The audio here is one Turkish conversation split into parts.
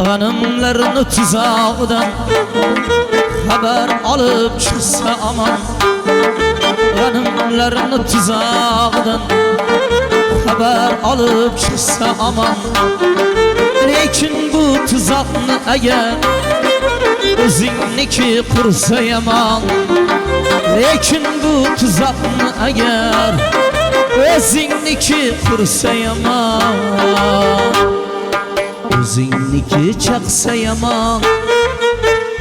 G'animlarni tuzog'idan xabar olib chiqsa aman, g'animlarni tuzog'idan xabar olib chiqsa aman. Lekin bu tuzoqni agar o'zingniki qursa yomon, lekin bu tuzoqni agar o'zingniki qursa yomon, o'zingniki chaqsa yomon,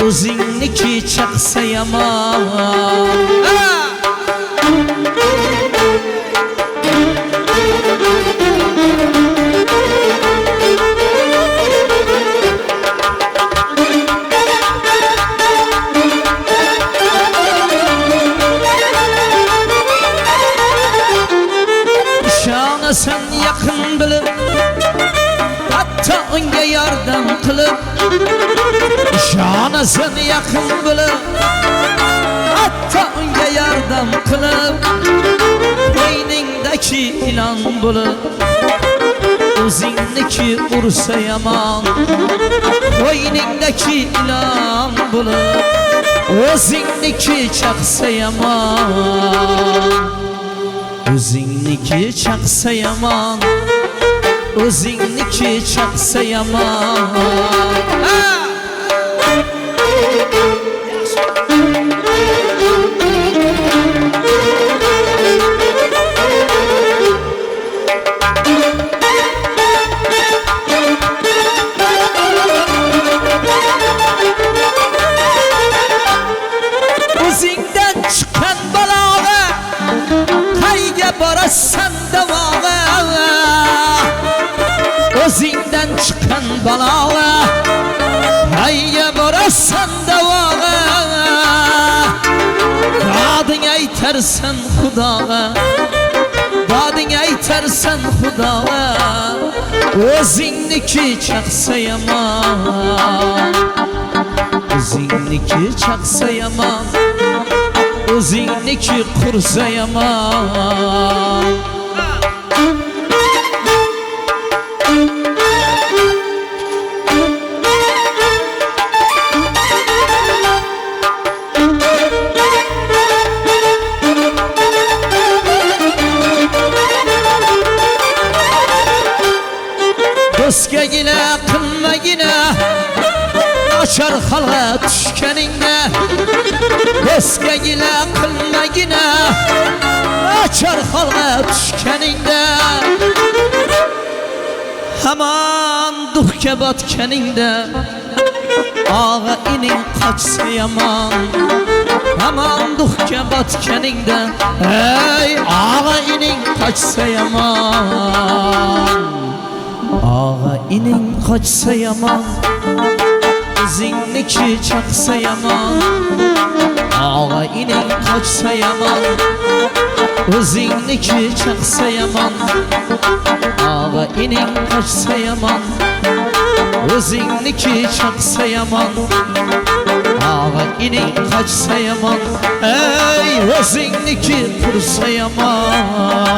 o'zingniki chaqsa yomon. Sen yakın bilib, hatta unga yordam qilib, sen yakın bilib, hatta unga yordam qilib, qo'yningdagi ilon bo'lib o'zingniki ursa yomon, qo'yningdagi ilon bo'lib o'zingniki chaqsa yomon, o'zingniki chaqsa yomon, o'zingniki chaqsa yomon. O'zingdan chiqqan balog'a qayga borasan davog'a, o'zingdan chiqqan balog'a qayga borasan davog'a. Dading aytarsan xudoga, dading aytarsan xudoga, o'zingniki chaqsa yomon, o'zingniki chaqsa yomon, o'zingniki qursa yomon. Do'stga gina qilmagina ochar xalqa tushganingda, do'stga gina qilmagina ochar xalqa tushganingda, hamon duxga botganingda og'a ining qochsa yomon, hamon duxga botganingda ey og'a ining qochsa yomon, og'a ining qochsa yomon, o'zingniki chaqsa yomon, og'a ining qochsa yomon, o'zingniki chaqsa yomon, og'a ining qochsa yomon, o'zingniki chaqsa yomon, og'a ining qochsa yomon, ey o'zingniki qursa yomon.